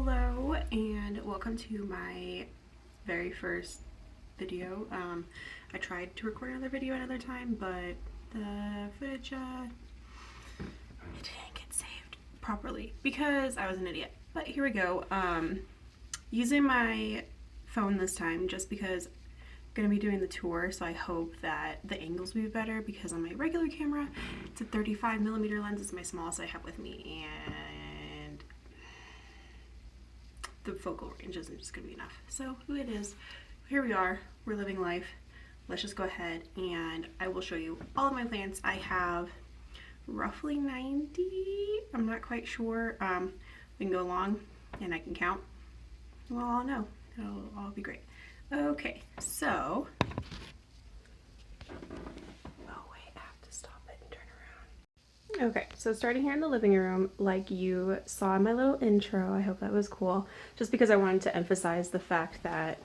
Hello and welcome to my very first video. I tried to record another video another time, but the footage it didn't get saved properly because I was an idiot. But here we go. Using my phone this time just because I'm going to be doing the tour, so I hope that the angles will be better because on my regular camera it's a 35mm lens. It's my smallest I have with me, and the focal range isn't just going to be enough. So who it is, here we are, we're living life. Let's just go ahead and I will show you all of my plants. I have roughly 90, I'm not quite sure. We can go along and I can count. Well, I'll know, it'll all be great. Okay, so, oh wait, I have to stop it and turn around. Okay, so starting here in the living room, like you saw in my little intro, I hope that was cool, just because I wanted to emphasize the fact that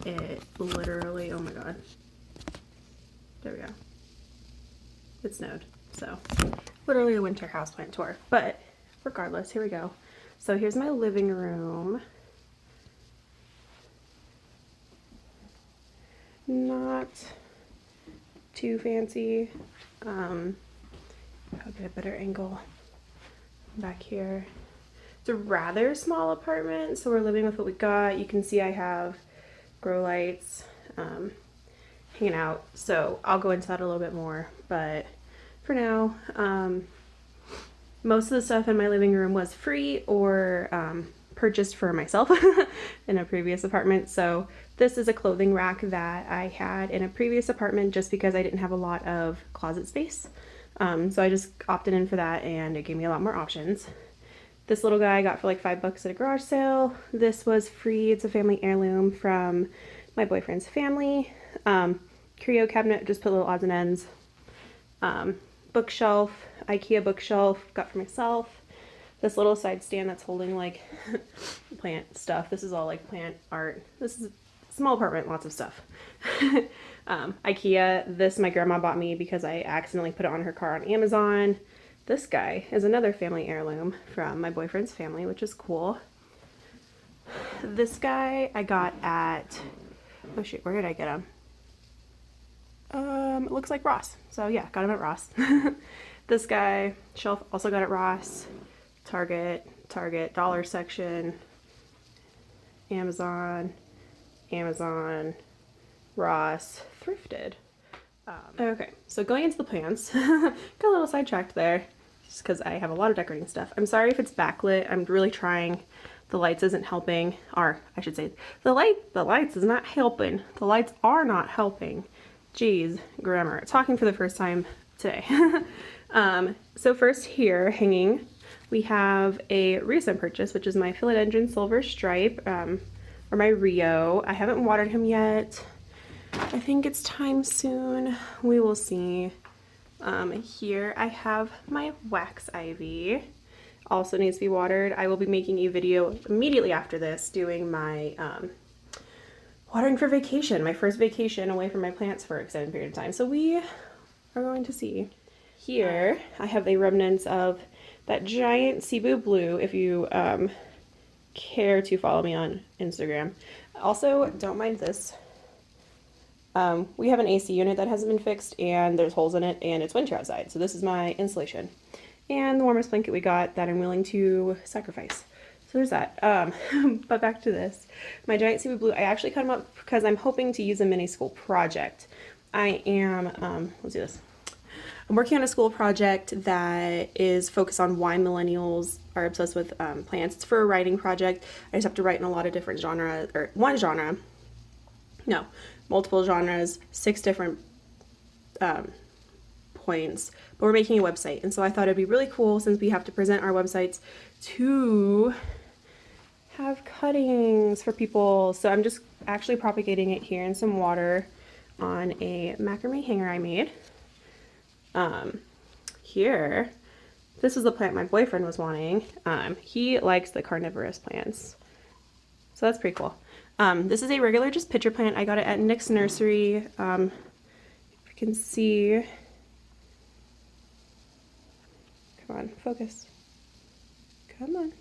it literally, oh my god, there we go, it snowed, so literally a winter houseplant tour, but regardless, here we go. So here's my living room. Not too fancy. I'll get a better angle back here. It's a rather small apartment, so we're living with what we got. You can see I have grow lights hanging out, so I'll go into that a little bit more, but for now, most of the stuff in my living room was free or purchased for myself in a previous apartment. So this is a clothing rack that I had in a previous apartment just because I didn't have a lot of closet space. So I just opted in for that and it gave me a lot more options. This little guy I got for like $5 at a garage sale. This was free. It's a family heirloom from my boyfriend's family. Curio cabinet, just put little odds and ends. Bookshelf, IKEA bookshelf, got for myself. This little side stand that's holding like plant stuff. This is all like plant art. This is a small apartment, lots of stuff. IKEA, this my grandma bought me because I accidentally put it on her car on Amazon. This guy is another family heirloom from my boyfriend's family, which is cool. This guy I got at, oh shoot, where did I get him? It looks like Ross. So yeah, got him at Ross. This guy, shelf, also got at Ross, Target, dollar section, Amazon, Ross, thrifted. Okay, so going into the plants, got a little sidetracked there just because I have a lot of decorating stuff. I'm sorry if it's backlit. I'm really trying. The lights isn't helping, or I should say the lights is not helping. The lights are not helping. Geez, grammar. Talking for the first time today. So first here, hanging, we have a recent purchase, which is my philodendron silver stripe, or my Rio. I haven't watered him yet. I think it's time soon. We will see. Here I have my wax ivy. Also needs to be watered. I will be making a video immediately after this doing my watering for vacation, my first vacation away from my plants for an extended period of time. So we are going to see. Here I have the remnants of that giant Cebu blue, if you care to follow me on Instagram. Also, don't mind this. We have an AC unit that hasn't been fixed and there's holes in it and it's winter outside. So this is my insulation. And the warmest blanket we got that I'm willing to sacrifice. So there's that. But back to this. My giant Cebu blue, I actually cut them up because I'm hoping to use a mini school project. I am, let's do this. I'm working on a school project that is focused on why millennials are obsessed with plants. It's for a writing project. I just have to write in a lot of different genres, or multiple genres, 6 different points, but we're making a website. And so I thought it'd be really cool, since we have to present our websites, to have cuttings for people. So I'm just actually propagating it here in some water on a macrame hanger I made. Here, this is the plant my boyfriend was wanting. He likes the carnivorous plants, so that's pretty cool. This is a regular just pitcher plant. I got it at Nick's Nursery. If you can see, come on, focus. Come on.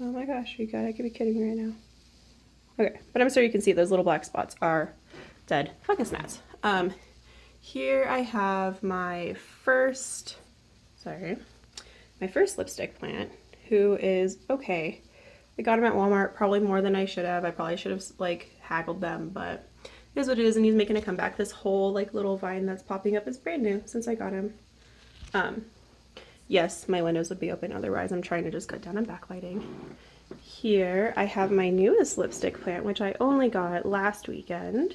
Oh my gosh, you gotta be kidding me right now. Okay, but I'm sure you can see those little black spots are dead fungus gnats. Here I have my first lipstick plant, who is okay. I got him at Walmart, probably more than I should have. I probably should have like haggled them, but it is what it is, and he's making a comeback. This whole like little vine that's popping up is brand new since I got him. Yes, my windows would be open otherwise. I'm trying to just cut down on backlighting. Here I have my newest lipstick plant, which I only got last weekend.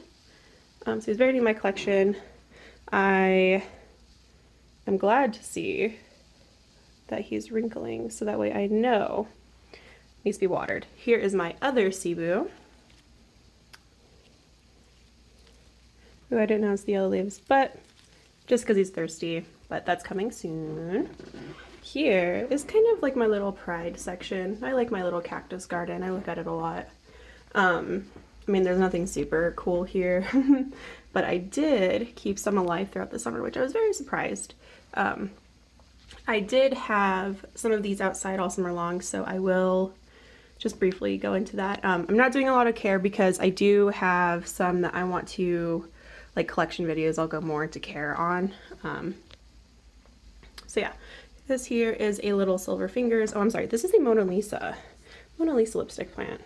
So he's very new in my collection. I am glad to see that he's wrinkling, so that way I know it needs to be watered. Here is my other Cebu, who I didn't notice the yellow leaves, but just because he's thirsty, but that's coming soon. Here is kind of like my little pride section. I like my little cactus garden. I look at it a lot. I mean, there's nothing super cool here, but I did keep some alive throughout the summer, which I was very surprised. I did have some of these outside all summer long, so I will just briefly go into that. I'm not doing a lot of care because I do have some that I want to, like collection videos, I'll go more into care on. So yeah, this here is a little Silver Fingers. Oh, I'm sorry, this is a Mona Lisa lipstick plant.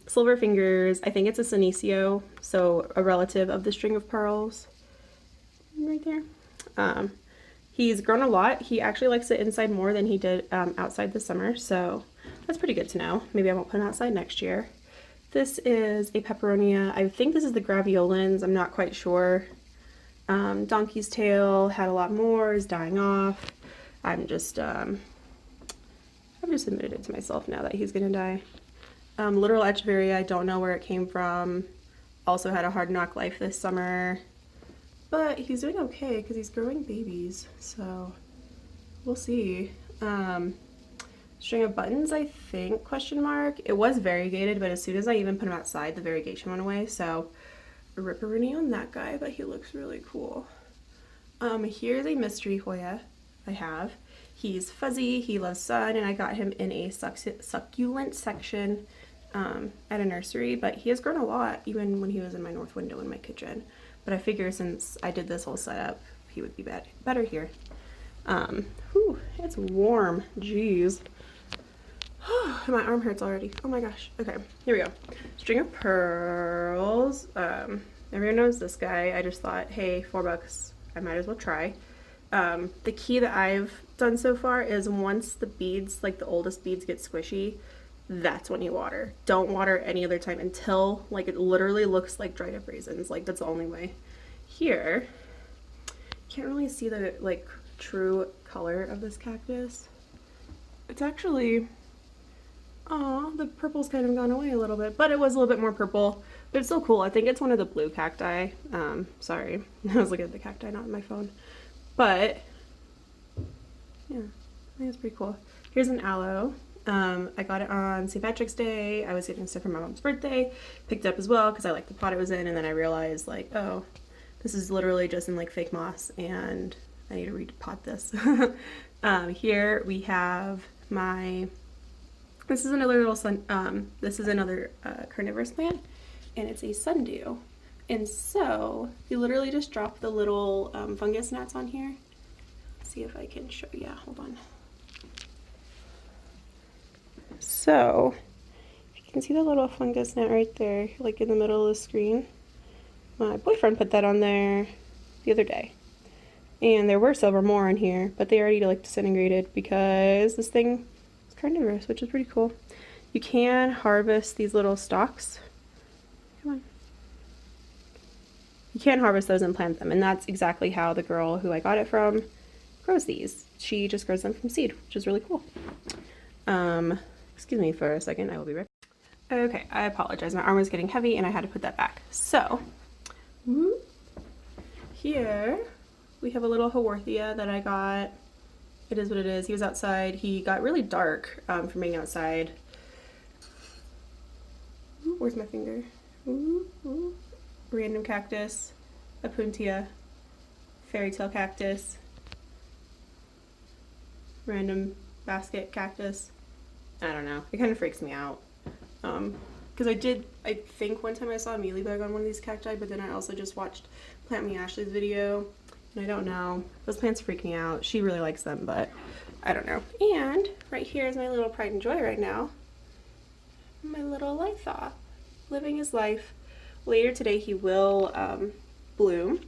Silver Fingers, I think it's a Senecio, so a relative of the String of Pearls right there. He's grown a lot. He actually likes it inside more than he did outside this summer, so that's pretty good to know. Maybe I won't put him outside next year. This is a Peperonia. I think this is the Graveolens. I'm not quite sure. Donkey's Tail had a lot more, is dying off. I've just admitted it to myself now that he's gonna die. Literal Echeveria, I don't know where it came from. Also had a hard knock life this summer. But he's doing okay because he's growing babies, so we'll see. String of Buttons, I think, question mark. It was variegated, but as soon as I even put him outside, the variegation went away, so ripperoonie on that guy, but he looks really cool. Here's a mystery Hoya I have. He's fuzzy, he loves sun, and I got him in a succulent section at a nursery, but he has grown a lot even when he was in my north window in my kitchen. But I figure since I did this whole setup, he would be better here. Whew, it's warm, jeez. My arm hurts already. Oh my gosh. Okay, here we go. String of Pearls. Everyone knows this guy. I just thought, hey, $4, I might as well try. The key that I've done so far is once the beads, like the oldest beads, get squishy, that's when you water. Don't water any other time until like it literally looks like dried up raisins. Like that's the only way. Here, can't really see the like true color of this cactus. It's actually, oh, the purple's kind of gone away a little bit, but it was a little bit more purple, but it's still cool. I think it's one of the blue cacti. Sorry, I was looking at the cacti, not my phone, but yeah, I think it's pretty cool. Here's an aloe. I got it on St. Patrick's Day. I was getting stuff for my mom's birthday. Picked it up as well because I liked the pot it was in, and then I realized like, oh, this is literally just in like fake moss and I need to repot this. Here we have this is another little this is another carnivorous plant, and it's a sundew. And so you literally just drop the little fungus gnats on here. Let's see if I can show, yeah, hold on. So, you can see the little fungus gnat right there, like in the middle of the screen. My boyfriend put that on there the other day. And there were several more in here, but they already like disintegrated because this thing is carnivorous, which is pretty cool. You can harvest these little stalks. Come on. You can harvest those and plant them, and that's exactly how the girl who I got it from grows these. She just grows them from seed, which is really cool. Excuse me for a second, I will be right back. Okay, I apologize. My arm was getting heavy and I had to put that back. So, here we have a little Haworthia that I got. It is what it is. He was outside. He got really dark from being outside. Ooh, where's my finger? Ooh. Random cactus, Apuntia, fairy tale cactus, random basket cactus, I don't know. It kind of freaks me out. Because I think one time I saw a mealybug on one of these cacti, but then I also just watched Plant Me Ashley's video, and I don't know. Those plants freak me out. She really likes them, but I don't know. And right here is my little pride and joy right now. My little Litha, living his life. Later today he will bloom.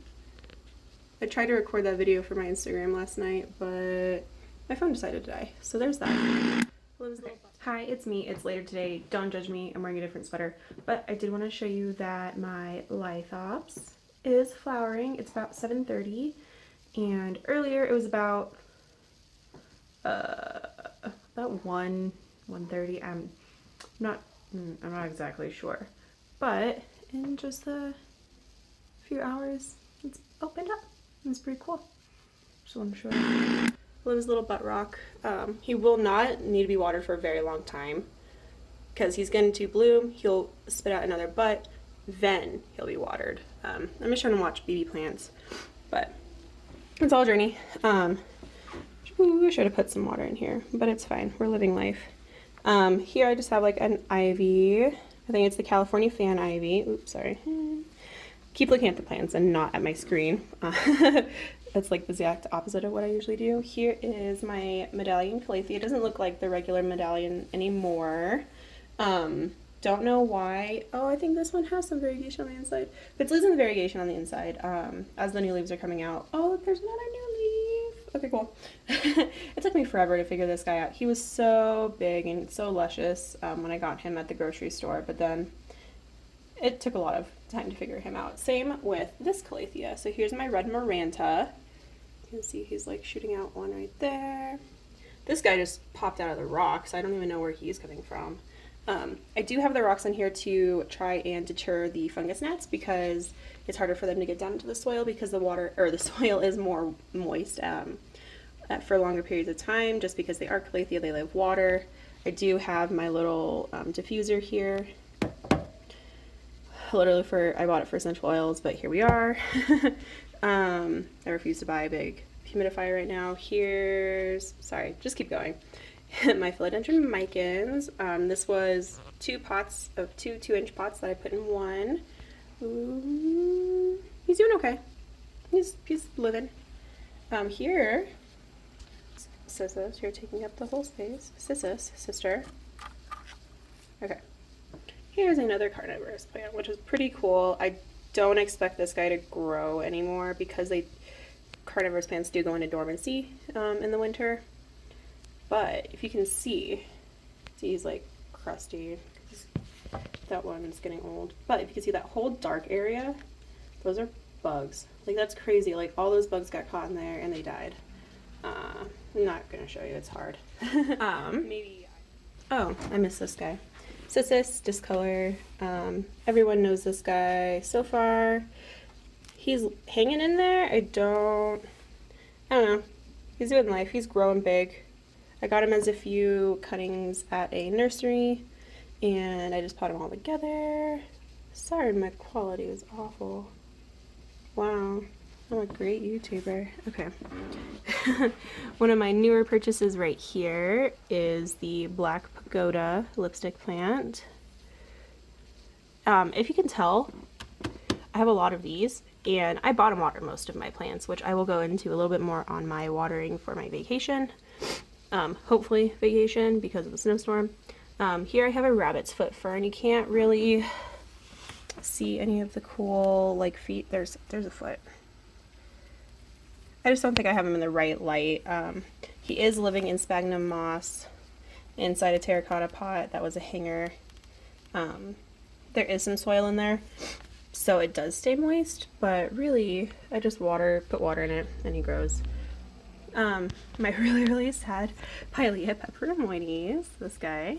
I tried to record that video for my Instagram last night, but my phone decided to die. So there's that. Okay. Hi, it's me. It's later today. Don't judge me. I'm wearing a different sweater. But I did want to show you that my Lithops is flowering. It's about 7:30, and earlier it was about 1:30. I'm not exactly sure, but in just a few hours it's opened up. It's pretty cool. Just want to show you. Love his little butt rock. He will not need to be watered for a very long time because he's going to bloom. He'll spit out another butt, then he'll be watered. I'm just trying to watch baby plants, but it's all a journey. Ooh, I should have put some water in here, but it's fine. We're living life. Here I just have like an ivy. I think it's the California fan ivy. Oops, sorry. Keep looking at the plants and not at my screen. That's like the exact opposite of what I usually do. Here is my medallion calathea. It doesn't look like the regular medallion anymore. Don't know why. Oh, I think this one has some variegation on the inside. But it's losing the variegation on the inside as the new leaves are coming out. Oh, look, there's another new leaf. Okay, cool. It took me forever to figure this guy out. He was so big and so luscious when I got him at the grocery store, but then it took a lot of time to figure him out. Same with this calathea. So here's my red maranta. You can see he's like shooting out one right there. This guy just popped out of the rocks. I don't even know where he's coming from. I do have the rocks in here to try and deter the fungus gnats because it's harder for them to get down into the soil because the water or the soil is more moist for longer periods of time. Just because they are calathea, they love water. I do have my little diffuser here. Literally I bought it for essential oils, but here we are. I refuse to buy a big humidifier right now. Sorry, just keep going. My philodendron micans. This was 2 pots of 2-inch pots that I put in one. Ooh, he's doing okay. He's living. Here, Cissus, you're taking up the whole space. Cissus, sister. Okay. Here's another carnivorous plant, which is pretty cool. I don't expect this guy to grow anymore because carnivorous plants do go into dormancy in the winter. But if you can see he's like crusty. That one's getting old. But if you can see that whole dark area, those are bugs. Like, that's crazy. Like, all those bugs got caught in there and they died. I'm not gonna show you. It's hard. Maybe. Oh, I missed this guy. Cissus, discolor. Everyone knows this guy so far. He's hanging in there. I don't know. He's doing life. He's growing big. I got him as a few cuttings at a nursery, and I just put them all together. Sorry, my quality is awful. Wow, I'm a great YouTuber. Okay. One of my newer purchases right here is the Black Pagoda lipstick plant. If you can tell, I have a lot of these, and I bottom water most of my plants, which I will go into a little bit more on my watering for my vacation. Hopefully vacation because of the snowstorm. Here I have a rabbit's foot fern. You can't really see any of the cool like feet. There's a foot. I just don't think I have him in the right light. He is living in sphagnum moss inside a terracotta pot. That was a hanger. There is some soil in there, so it does stay moist, but really I just put water in it and he grows. My really sad Pilea peperomoides, this guy.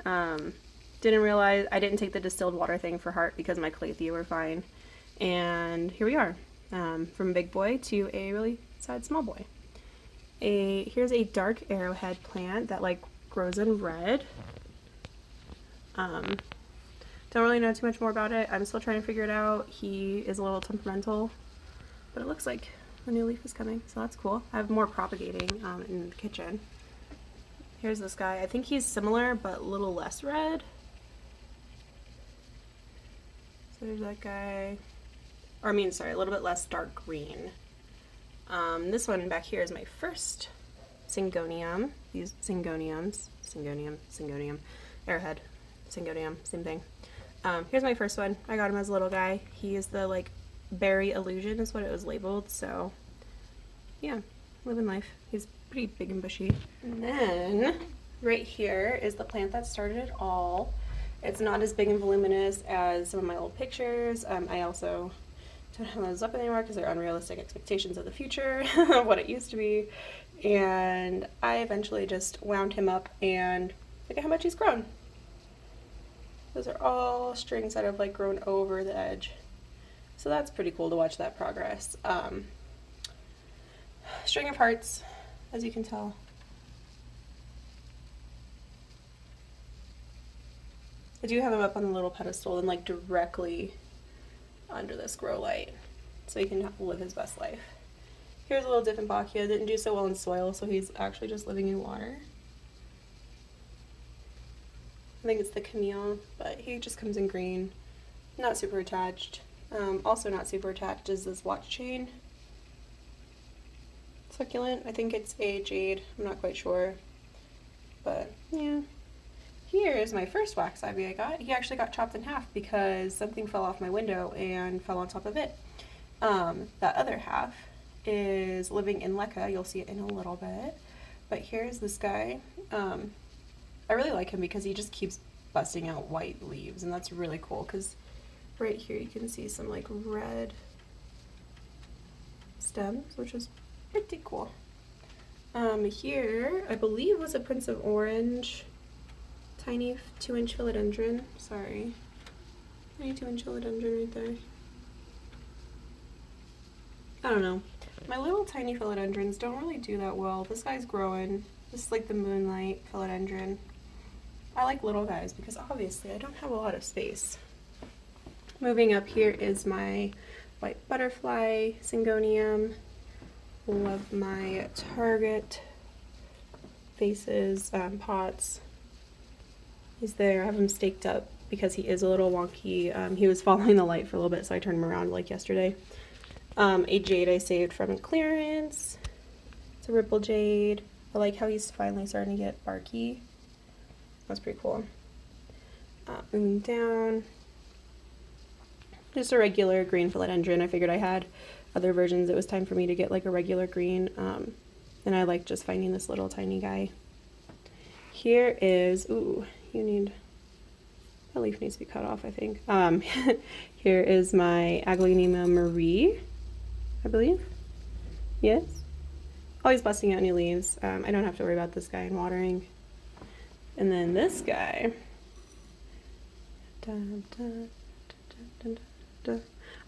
Didn't realize I didn't take the distilled water thing for heart because my calathea were fine. And here we are, from big boy to a really sad small boy. Here's a dark arrowhead plant that like grows in red. Don't really know too much more about it. I'm still trying to figure it out. He is a little temperamental, but it looks like a new leaf is coming, so that's cool. I have more propagating in the kitchen. Here's this guy. I think he's similar, but a little less red. So there's that guy. Or I mean, sorry, a little bit less dark green. This one back here is my first Syngonium. These Syngonium, Airhead, Syngonium, same thing. Here's my first one. I got him as a little guy. He is the like berry illusion is what it was labeled. So yeah, living life. He's pretty big and bushy. And then right here is the plant that started it all. It's not as big and voluminous as some of my old pictures. I also don't have those up anymore because they're unrealistic expectations of the future, what it used to be. And I eventually just wound him up and look at how much he's grown. Those are all strings that have like grown over the edge. So that's pretty cool to watch that progress. String of hearts, as you can tell. I do have him up on the little pedestal and like directly under this grow light so he can live his best life. Here's a little Dieffenbachia. Didn't do so well in soil, so he's actually just living in water. I think it's the Camille, but he just comes in green. Not super attached. Also not super attached is this watch chain succulent. I think it's a jade. I'm not quite sure. But yeah. Here is my first wax ivy I got. He actually got chopped in half because something fell off my window and fell on top of it. That other half is living in leca. You'll see it in a little bit. But here's this guy. I really like him because he just keeps busting out white leaves, and that's really cool because right here you can see some like red stems, which is pretty cool. Here I believe was a Prince of Orange tiny 2-inch philodendron. Sorry, tiny 2-inch philodendron right there. I don't know. My little tiny philodendrons don't really do that well. This guy's growing. This is like the Moonlight philodendron. I like little guys because obviously I don't have a lot of space. Moving up here is my white butterfly Syngonium. Love my Target vases, pots. He's there. I have him staked up because he is a little wonky. He was following the light for a little bit, so I turned him around like yesterday. A jade I saved from clearance. It's a ripple jade. I like how he's finally starting to get barky. That's pretty cool. Moving down. Just a regular green philodendron. I figured I had other versions. It was time for me to get like a regular green. And I like just finding this little tiny guy. Here is, ooh, that leaf needs to be cut off, I think. Here is my Aglaonema Marie, I believe. Yes. Always busting out new leaves. I don't have to worry about this guy and watering. And then this guy.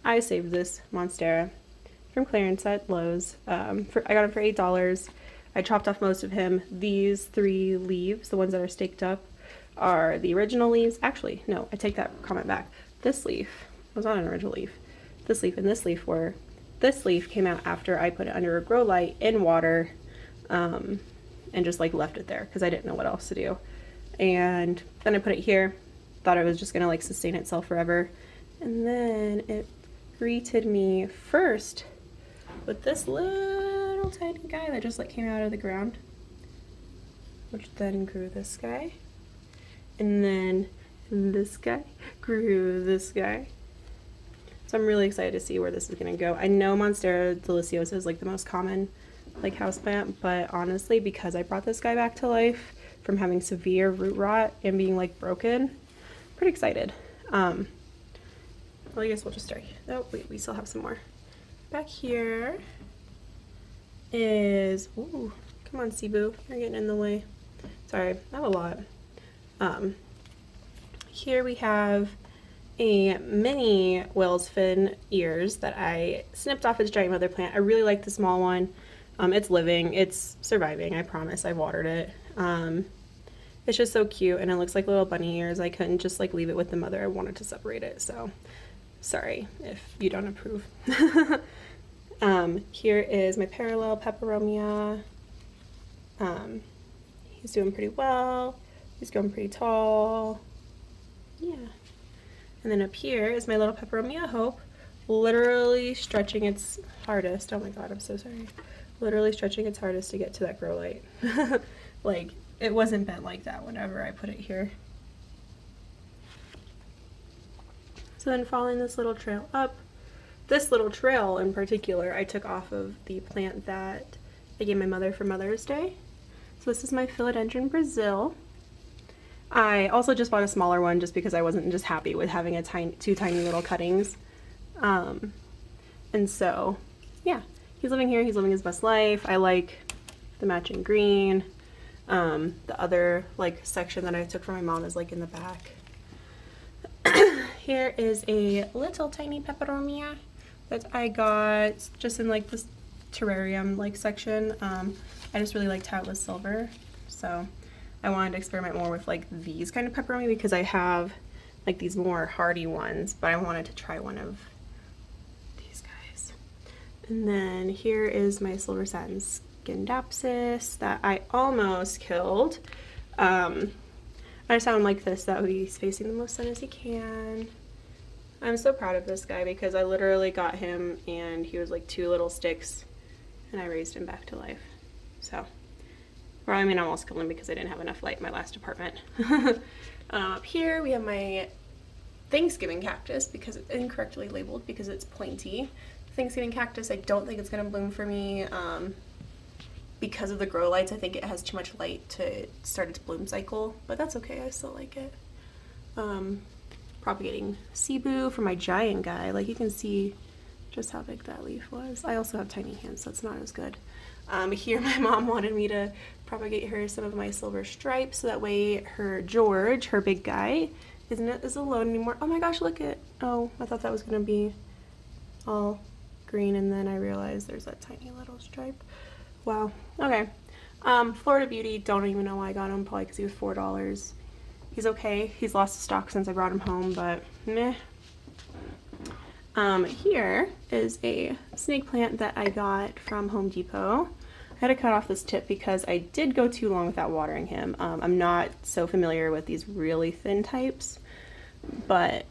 I saved this Monstera from clearance at Lowe's. I got him for $8. I chopped off most of him. These 3 leaves, the ones that are staked up, are the original leaves. Actually, no, I take that comment back. This leaf was not an original leaf. This leaf and this leaf were. This leaf came out after I put it under a grow light in water and just like left it there because I didn't know what else to do. And then I put it here, thought it was just gonna like sustain itself forever. And then it greeted me first with this little tiny guy that just like came out of the ground, which then grew this guy. And then this guy grew this guy. So I'm really excited to see where this is gonna go. I know Monstera deliciosa is like the most common like houseplant, but honestly, because I brought this guy back to life from having severe root rot and being like broken, pretty excited. Well, I guess we'll just start. Oh wait, we still have some more. Back here is, ooh, come on Cebu, you're getting in the way. Sorry, I have a lot. Here we have a mini whale's fin ears that I snipped off its giant mother plant. I really like the small one. It's living, it's surviving, I promise. I watered it. It's just so cute and it looks like little bunny ears. I couldn't just like leave it with the mother. I wanted to separate it, so sorry if you don't approve. Here is my parallel peperomia. he's doing pretty well. He's going pretty tall. Yeah. And then up here is my little Peperomia Hope, literally stretching its hardest. Oh my god, I'm so sorry. Literally stretching its hardest to get to that grow light. Like, it wasn't bent like that whenever I put it here. So then following this little trail up, this little trail in particular, I took off of the plant that I gave my mother for Mother's Day. So this is my Philodendron Brazil. I also just bought a smaller one just because I wasn't just happy with having a two tiny little cuttings. And so, yeah, he's living here. He's living his best life. I like the matching green. The other like section that I took from my mom is like in the back. Here is a little tiny peperomia that I got just in like this terrarium like section. I just really liked how it was silver, so I wanted to experiment more with like these kind of peperomia because I have like these more hardy ones, but I wanted to try one of these guys. And then here is my silver satin Scindapsus that I almost killed. I just found like this, that he's facing the most sun as he can. I'm so proud of this guy because I literally got him and he was like 2 little sticks and I raised him back to life. So, or I mean, I almost killed him because I didn't have enough light in my last apartment. Up here we have my Thanksgiving cactus because it's incorrectly labeled because it's pointy. Thanksgiving cactus, I don't think it's gonna bloom for me because of the grow lights. I think it has too much light to start its bloom cycle, but that's okay, I still like it. Propagating Cebu for my giant guy. Like, you can see just how big that leaf was. I also have tiny hands, so it's not as good. Here my mom wanted me to propagate her some of my silver stripes so that way her George, her big guy, isn't as alone anymore. Oh my gosh, look at, oh, I thought that was gonna be all green and then I realized there's that tiny little stripe. Wow, okay. Florida Beauty, don't even know why I got him, probably because he was $4. He's okay. He's lost his stock since I brought him home, but meh. Here is a snake plant that I got from Home Depot. I had to cut off this tip because I did go too long without watering him. I'm not so familiar with these really thin types, but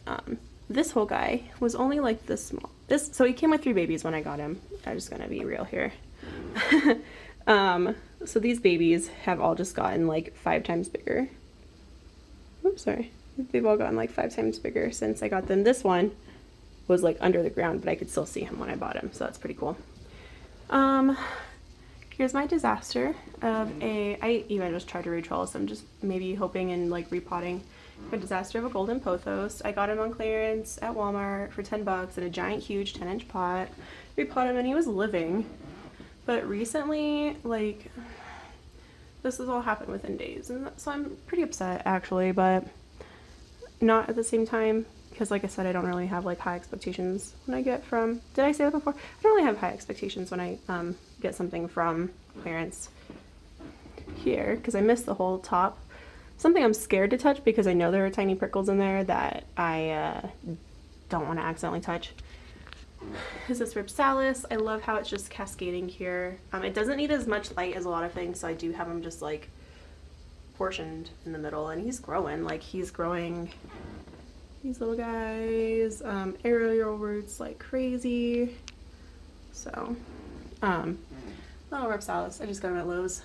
this whole guy was only like this small. So he came with 3 babies when I got him. I'm just gonna be real here. So these babies have all just gotten like 5 times bigger. Oops, sorry. They've all gotten like 5 times bigger since I got them. This one was like under the ground, but I could still see him when I bought him, so that's pretty cool. Here's my disaster of I even just tried to retrellis them, just maybe hoping and like repotting. A disaster of a golden pothos. I got him on clearance at Walmart for 10 bucks in a giant, huge 10-inch pot. Repotted him and he was living. But recently, like, this has all happened within days, and so I'm pretty upset actually, but not at the same time, because like I said, I don't really have like high expectations when I get from, did I say that before? I don't really have high expectations when I get something from clearance here, because I missed the whole top. Something I'm scared to touch because I know there are tiny prickles in there that I don't want to accidentally touch is this Ripsalis. I love how it's just cascading here. It doesn't need as much light as a lot of things, so I do have him just like portioned in the middle, and he's growing. Like, he's growing these little guys, aerial roots like crazy. So, little Ripsalis. I just got him at Lowe's.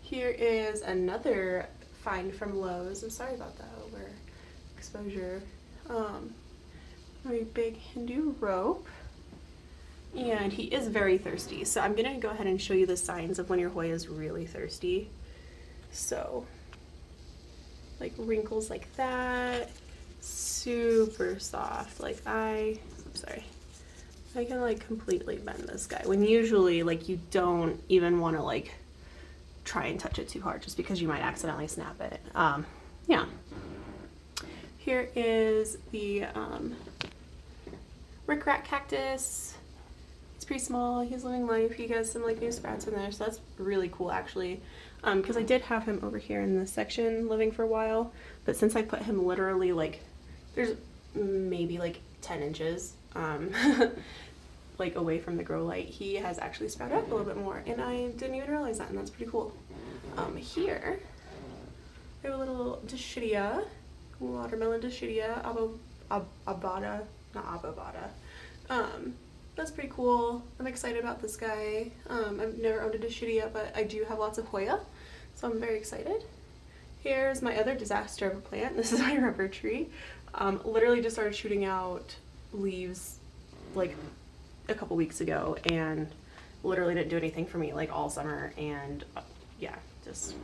Here is another find from Lowe's. I'm sorry about that overexposure. Very big Hindu rope. And he is very thirsty, so I'm gonna go ahead and show you the signs of when your Hoya is really thirsty. So, like wrinkles like that, super soft. Like I can like completely bend this guy when usually like you don't even want to like try and touch it too hard just because you might accidentally snap it. Yeah. Here is the Rickrat cactus. It's pretty small. He's living life. He has some like new sprouts in there, so that's really cool actually. Because I did have him over here in this section living for a while, but since I put him literally like, there's maybe like 10 inches like away from the grow light, he has actually sprouted up a little bit more, and I didn't even realize that, and that's pretty cool. Here I have a little Dischidia, watermelon Dischidia, abada, not ababada. That's pretty cool. I'm excited about this guy. I've never owned a Dischidia, but I do have lots of Hoya, so I'm very excited. Here's my other disaster of a plant. This is my rubber tree. Literally just started shooting out leaves like a couple weeks ago and literally didn't do anything for me like all summer, and yeah, just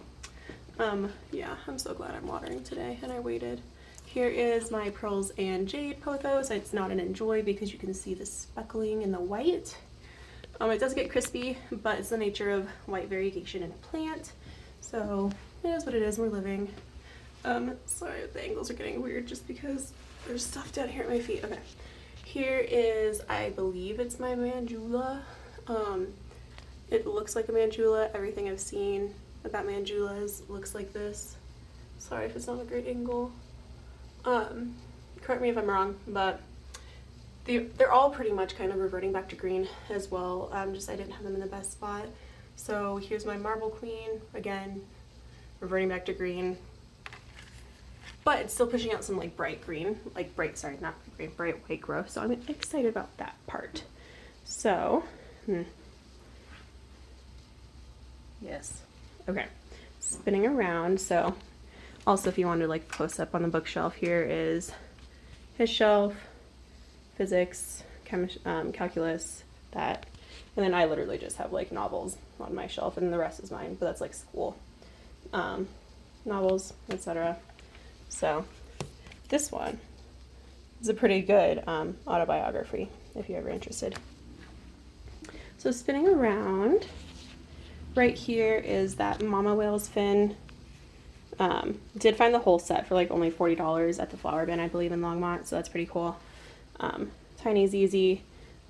yeah, I'm so glad I'm watering today and I waited. Here is my Pearls and Jade pothos. It's not an enjoy because you can see the speckling in the white. It does get crispy, but it's the nature of white variegation in a plant, so it is what it is. We're living. Sorry, the angles are getting weird just because there's stuff down here at my feet. Okay, here is, I believe it's my Mandula. It looks like a Mandula. Everything I've seen about Mandulas looks like this. Sorry if it's not a great angle. Correct me if I'm wrong, but they're all pretty much kind of reverting back to green as well. Just I didn't have them in the best spot. So here's my Marble Queen, again, reverting back to green, but it's still pushing out some like bright green, like bright, sorry, not green, bright white growth. So I'm excited about that part. So, yes, okay, spinning around. So also, if you want to like close up on the bookshelf, here is his shelf, physics, calculus, that, and then I literally just have like novels on my shelf, and the rest is mine, but that's like school novels, etc. So this one is a pretty good autobiography if you're ever interested. So spinning around, right here is that Mama Whale's fin. Did find the whole set for like only $40 at the flower bin, I believe, in Longmont, so that's pretty cool. Tiny ZZ,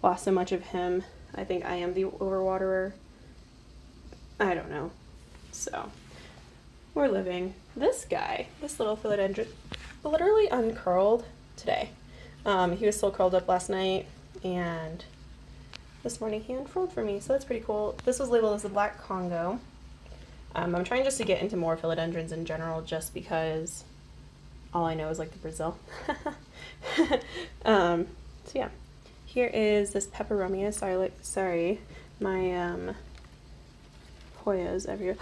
lost so much of him. I think I am the overwaterer. I don't know. So we're living. This guy, this little philodendron, literally uncurled today. He was still curled up last night, and this morning he unfurled for me, so that's pretty cool. This was labeled as a Black Congo. I'm trying just to get into more philodendrons in general, just because all I know is like the Brazil. So yeah, here is this Peperomia. Sorry, my Hoya's everywhere.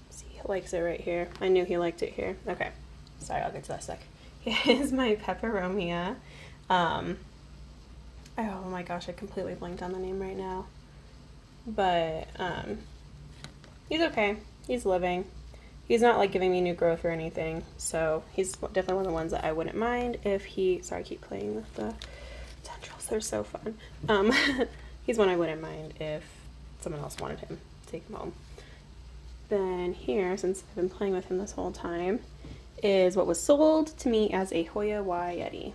See, he likes it right here. I knew he liked it here. Okay, sorry, I'll get to that sec. Here's my Peperomia. Oh my gosh, I completely blanked on the name right now. But he's okay. He's living. He's not like giving me new growth or anything, so he's definitely one of the ones that I wouldn't mind if he, sorry, I keep playing with the tendrils, they're so fun. He's one I wouldn't mind if someone else wanted him, take him home. Then here, since I've been playing with him this whole time, is what was sold to me as a Hoya Y Yeti.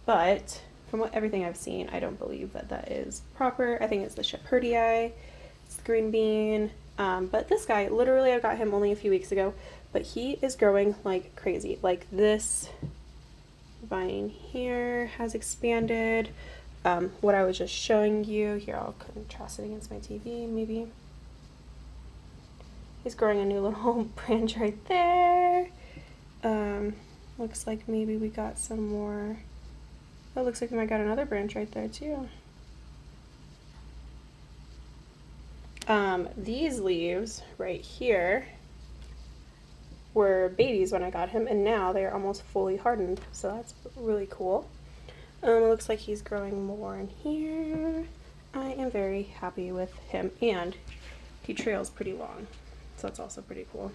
But from everything I've seen, I don't believe that that is proper. I think it's the Shepherdii, it's the green bean. But this guy, literally I got him only a few weeks ago, but he is growing like crazy. Like this vine here has expanded. What I was just showing you, here I'll contrast it against my TV maybe. He's growing a new little branch right there. Looks like maybe we got some more. Oh, looks like we might got another branch right there too. These leaves right here were babies when I got him, and now they are almost fully hardened, so that's really cool. It looks like he's growing more in here. I am very happy with him, and he trails pretty long, so that's also pretty cool.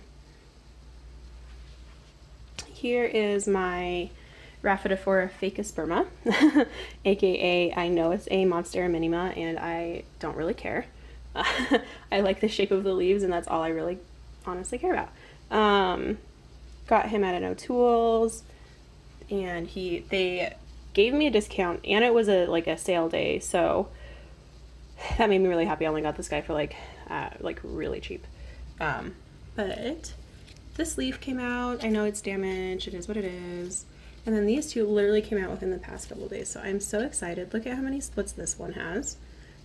Here is my Rhaphidophora phacospurma, aka I know it's a Monstera minima, and I don't really care. I like the shape of the leaves, and that's all I really honestly care about. Got him at an O'Toole's, and they gave me a discount, and it was a sale day, so that made me really happy. I only got this guy for like really cheap. But this leaf came out. I know it's damaged. It is what it is. And then these two literally came out within the past couple of days, so I'm so excited. Look at how many splits this one has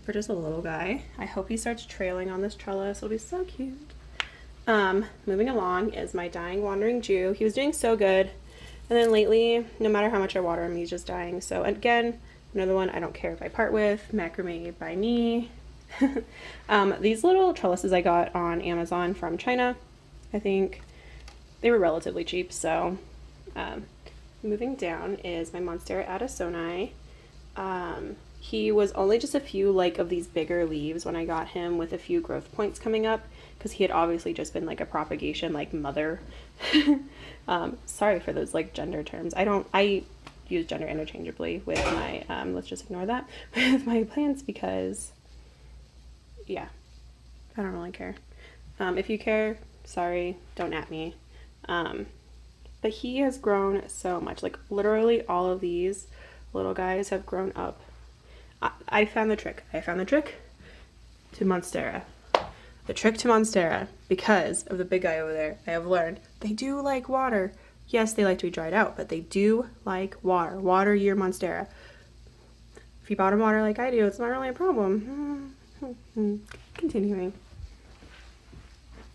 for just a little guy. I hope he starts trailing on this trellis. It'll be so cute. Moving along is my dying wandering Jew. He was doing so good. And then lately, no matter how much I water him, he's just dying. So again, another one I don't care if I part with, macrame by me. These little trellises I got on Amazon from China, I think they were relatively cheap. So moving down is my Monstera Addisoni. He was only just a few like of these bigger leaves when I got him, with a few growth points coming up, because he had obviously just been like a propagation like mother. Sorry for those like gender terms. I use gender interchangeably with my let's just ignore that, with my plants, because yeah, I don't really care. If you care, sorry, don't at me. But he has grown so much. Like literally all of these little guys have grown up. I found the trick. I found the trick to Monstera. The trick to Monstera, because of the big guy over there, I have learned they do like water. Yes, they like to be dried out, but they do like water. Water your Monstera. If you bottom water like I do, it's not really a problem. Continuing.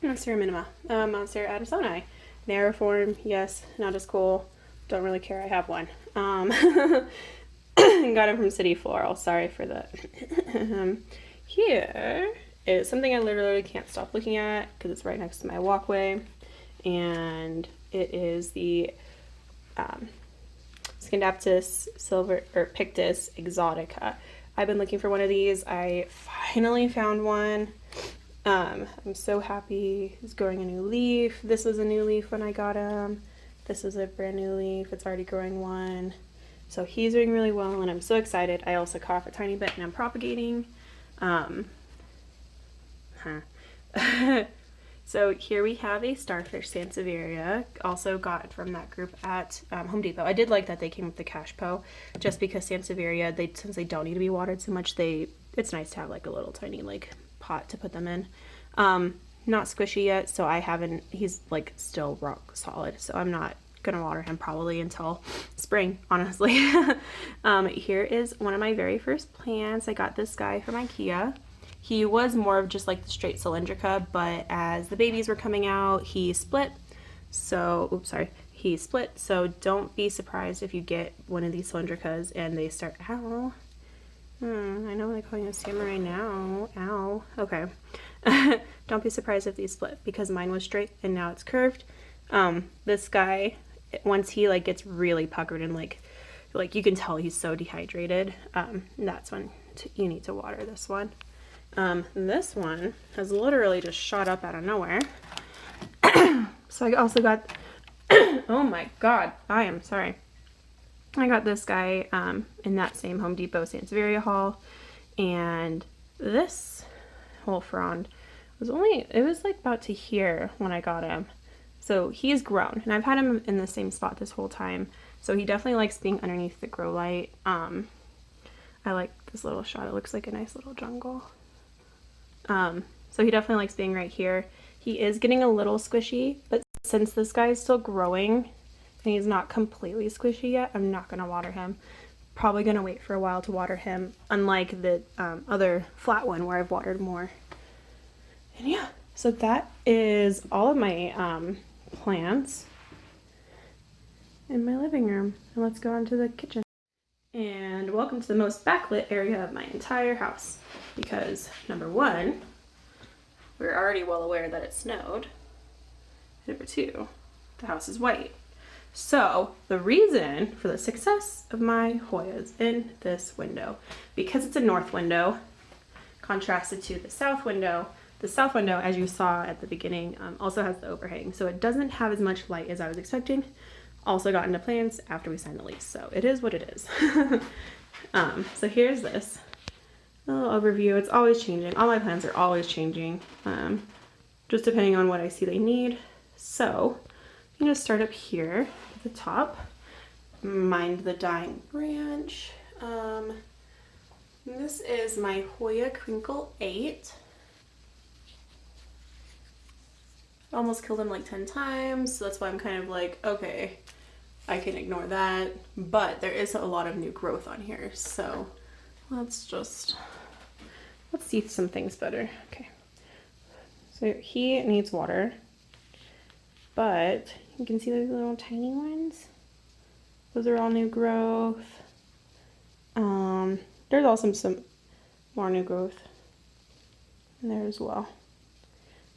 Monstera minima. Monstera Addisoni. Narrow form, yes, not as cool. Don't really care, I have one. Got him from City Floral. Sorry for that. Here is something I literally can't stop looking at because it's right next to my walkway, and it is the Scindaptus silver or Pictus exotica. I've been looking for one of these. I finally found one. I'm so happy. He's growing a new leaf. This was a new leaf when I got him. This is a brand new leaf. It's already growing one. So he's doing really well, and I'm so excited. I also cut off a tiny bit, and I'm propagating. So here we have a starfish Sansevieria, also got from that group at Home Depot. I did like that they came with the cash po, just because Sansevieria, since they don't need to be watered so much, it's nice to have like a little tiny like pot to put them in. Not squishy yet, so he's like still rock solid, so I'm not gonna water him probably until spring, honestly. Here is one of my very first plants. I got this guy from IKEA. He was more of just like the straight cylindrica, but as the babies were coming out, he split. So, he split. So don't be surprised if you get one of these cylindricas and they start, ow. I know they're calling a samurai now. Ow. Okay. Don't be surprised if these split, because mine was straight and now it's curved. This guy, once he like gets really puckered and like you can tell he's so dehydrated, that's when you need to water this one. This one has literally just shot up out of nowhere. So I also got, oh my god, I am sorry. I got this guy in that same Home Depot Sansevieria haul, and this whole frond was like about to here when I got him. So he's grown, and I've had him in the same spot this whole time. So he definitely likes being underneath the grow light. I like this little shot. It looks like a nice little jungle. So he definitely likes being right here. He is getting a little squishy, but since this guy is still growing and he's not completely squishy yet, I'm not going to water him. Probably going to wait for a while to water him, unlike the other flat one where I've watered more. And yeah, so that is all of my plants in my living room. And let's go on to the kitchen. And welcome to the most backlit area of my entire house, because number one, we're already well aware that it snowed. Number two, the house is white. So the reason for the success of my Hoyas in this window, because it's a north window contrasted to the south window. The south window, as you saw at the beginning, also has the overhang, so it doesn't have as much light as I was expecting. Also got into plants after we signed the lease, so it is what it is. So here's this little overview. It's always changing. All my plants are always changing, just depending on what I see they need. So I'm gonna start up here at the top. Mind the dying branch. This is my Hoya Crinkle 8. Almost killed him like 10 times, so that's why I'm kind of like, okay, I can ignore that. But there is a lot of new growth on here, so let's see some things better. Okay, So he needs water, but you can see those little tiny ones. Those are all new growth. There's also some more new growth in there as well.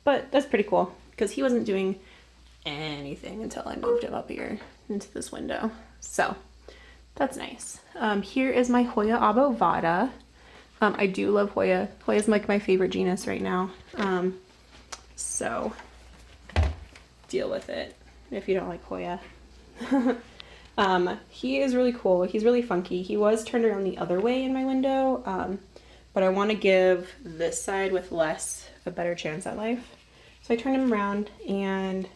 But that's pretty cool because he wasn't doing anything until I moved him up here into this window. So that's nice. Here is my Hoya obovata. I do love Hoya. Hoya's like my favorite genus right now. So deal with it if you don't like Hoya. He is really cool. He's really funky. He was turned around the other way in my window, but I want to give this side with less a better chance at life. So I turned him around, and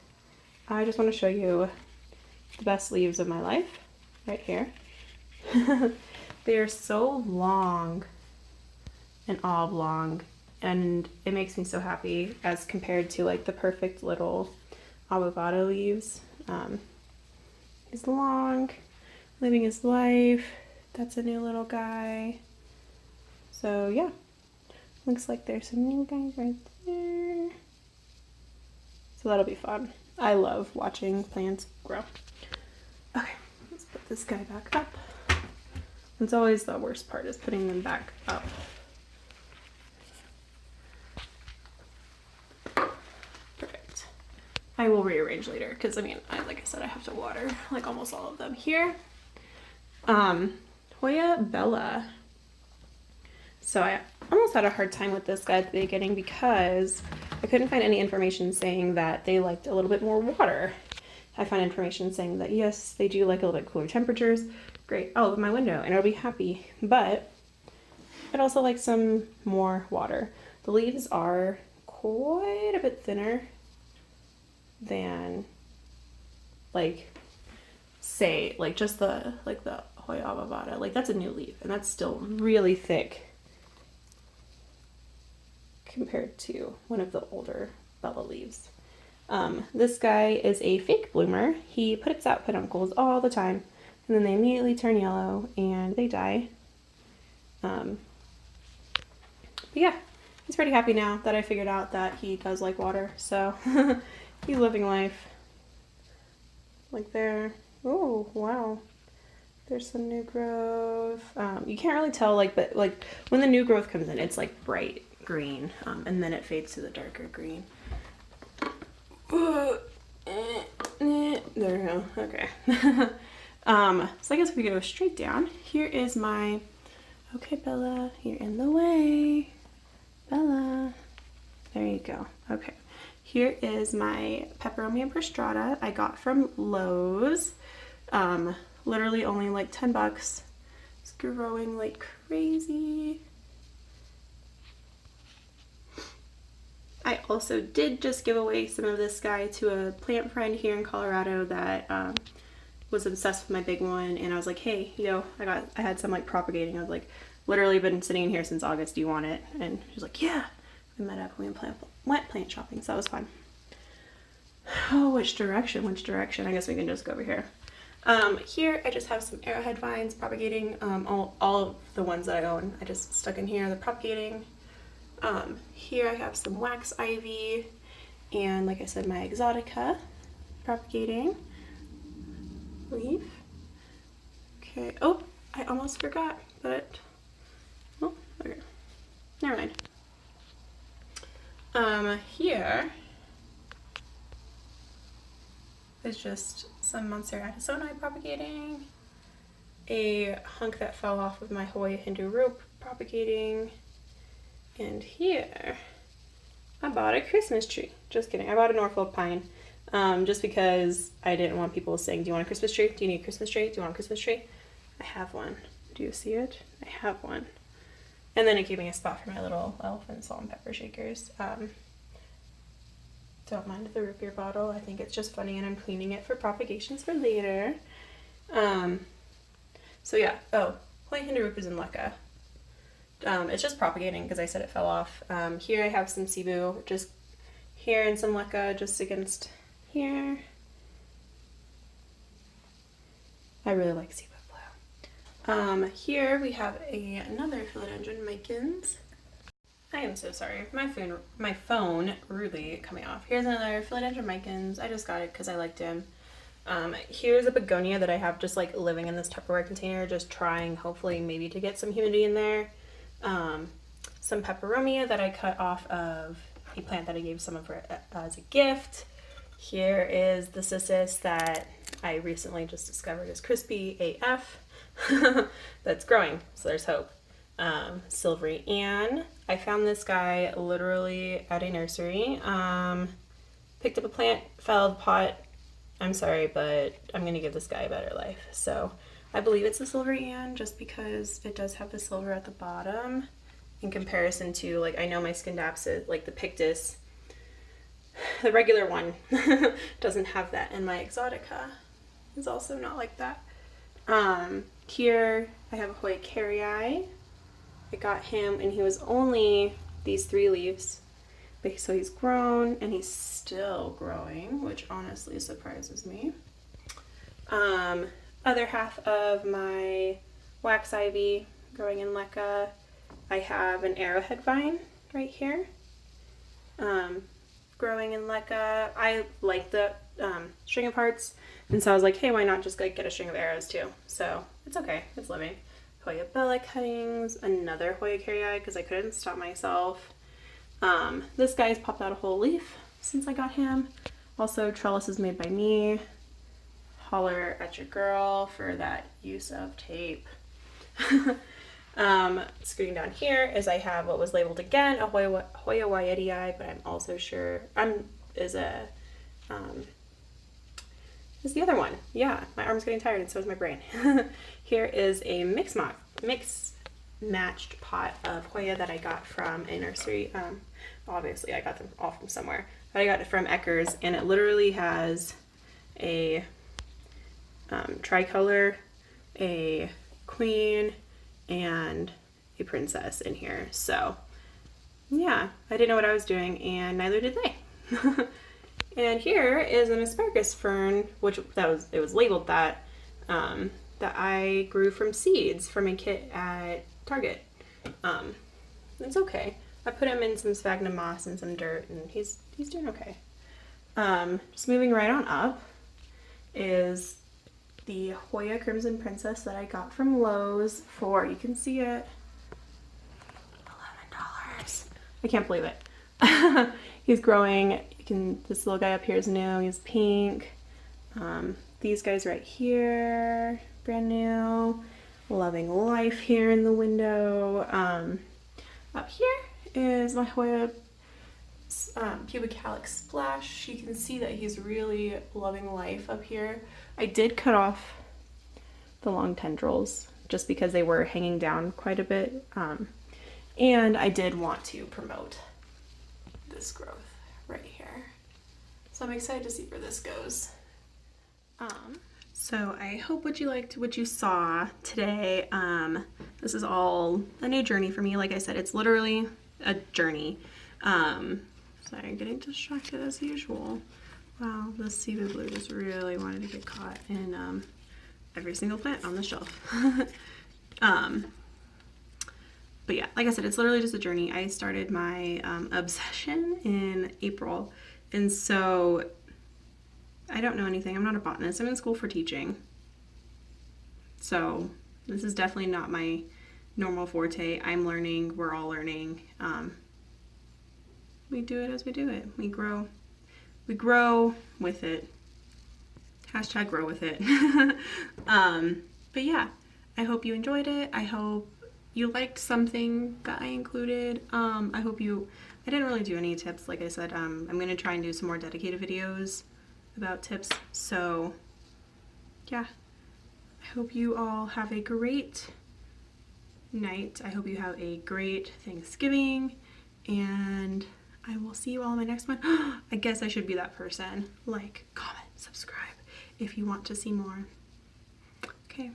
I just want to show you the best leaves of my life right here. They are so long and oblong, and it makes me so happy as compared to like the perfect little obovata leaves. He's long, living his life. That's a new little guy. So yeah, looks like there's some new guys right there. So that'll be fun. I love watching plants grow. Okay, let's put this guy back up. It's always the worst part is putting them back up. Perfect. I will rearrange later because I mean, like I said, I have to water like almost all of them here. Hoya Bella. So I almost had a hard time with this guy at the beginning because I couldn't find any information saying that they liked a little bit more water. I found information saying that yes, they do like a little bit cooler temperatures. Great, I'll open my window and I'll be happy. But I'd also like some more water. The leaves are quite a bit thinner than like say like just the Hoya obovata. Like that's a new leaf and that's still really thick compared to one of the older Bella leaves. This guy is a fake bloomer. He puts out peduncles all the time and then they immediately turn yellow and they die. But yeah, he's pretty happy now that I figured out that he does like water. So he's living life. Like there. Oh, wow. There's some new growth. You can't really tell, like, but like when the new growth comes in, it's like bright green, and then it fades to the darker green. There we go. Okay. So I guess we go straight down. Here is my. Okay, Bella, you're in the way. Bella. There you go. Okay. Here is my Peperomia prostrata I got from Lowe's. Literally only like 10 bucks. It's growing like crazy. I also did just give away some of this guy to a plant friend here in Colorado that was obsessed with my big one, and I was like, hey, yo, I had some like propagating. I was like, literally been sitting in here since August. Do you want it? And she was like, yeah. We met up and we went plant shopping, so that was fun. Oh, which direction? Which direction? I guess we can just go over here. Here I just have some arrowhead vines propagating. All of the ones that I own, I just stuck in here. They're propagating. Here I have some wax ivy, and like I said, my exotica propagating. Leaf. Okay. Oh, I almost forgot, but oh, okay. Never mind. Here is just some Monstera Addisoni propagating, a hunk that fell off of my Hoya Hindu rope propagating, and here I bought a Christmas tree. Just kidding, I bought a Norfolk pine, just because I didn't want people saying, do you want a Christmas tree? Do you need a Christmas tree? Do you want a Christmas tree? I have one. Do you see it? I have one. And then it gave me a spot for my little elephant salt and pepper shakers. Don't mind the root beer bottle. I think it's just funny and I'm cleaning it for propagations for later. So yeah. Oh, Hoya Hindu root is in leca. It's just propagating because I said it fell off. Here I have some cebu, just here and some leca just against here. I really like cebu blue. Here we have another philodendron Micans. I am so sorry. My phone really coming off. Here's another philodendron micans. I just got it because I liked him. Here's a begonia that I have just like living in this Tupperware container, just trying hopefully maybe to get some humidity in there. Some peperomia that I cut off of a plant that I gave someone for as a gift. Here is the cissus that I recently just discovered is crispy AF. That's growing, so there's hope. Silvery Ann. I found this guy literally at a nursery. Picked up a plant, fell out of the pot. I'm sorry, but I'm going to give this guy a better life. So I believe it's a Silvery Ann just because it does have the silver at the bottom in comparison to, like, I know my Scindapsus, like the Pictus, the regular one doesn't have that, and my Exotica is also not like that. Here I have a Hoya carrii. I got him and he was only these 3 leaves, but so he's grown and he's still growing, which honestly surprises me. Other half of my wax ivy growing in leca. I have an arrowhead vine right here, growing in leca. I like the string of hearts, and so I was like, hey, why not just like get a string of arrows too? So it's okay, it's living. Hoya bella cuttings, another Hoya carrii because I couldn't stop myself. This guy's popped out a whole leaf since I got him. Also, trellises made by me. Holler at your girl for that use of tape. Scooting down here is I have what was labeled again a Hoya wyetii, but I'm also sure is the other one. Yeah, my arm's getting tired and so is my brain. Here is a mix matched pot of Hoya that I got from a nursery. Obviously I got them all from somewhere, but I got it from Eckers, and it literally has a tricolor, a queen, and a princess in here. So yeah, I didn't know what I was doing, and neither did they. And here is an asparagus fern, which it was labeled that I grew from seeds from a kit at Target. It's okay. I put him in some sphagnum moss and some dirt, and he's doing okay. Just moving right on up is the Hoya Crimson Princess that I got from Lowe's for, you can see it, $11. I can't believe it. He's growing. This little guy up here is new. He's pink. These guys right here, brand new. Loving life here in the window. Up here is my Hoya pubic calyx splash. You can see that he's really loving life up here. I did cut off the long tendrils just because they were hanging down quite a bit. And I did want to promote this growth right here. So I'm excited to see where this goes. So I hope what you liked what you saw today. This is all a new journey for me. Like I said, it's literally a journey. Sorry, I'm getting distracted as usual. Wow, this seaweed blue just really wanted to get caught in every single plant on the shelf. But yeah, like I said, it's literally just a journey. I started my obsession in April, and so I don't know anything. I'm not a botanist. I'm in school for teaching. So this is definitely not my normal forte. I'm learning. We're all learning. We do it as we do it. We grow with it. Hashtag grow with it. But yeah, I hope you enjoyed it. I hope you liked something that I included. I didn't really do any tips. Like I said, I'm going to try and do some more dedicated videos about tips. So yeah, I hope you all have a great night. I hope you have a great Thanksgiving, and I will see you all in my next one. I guess I should be that person. Like, comment, subscribe if you want to see more. Okay.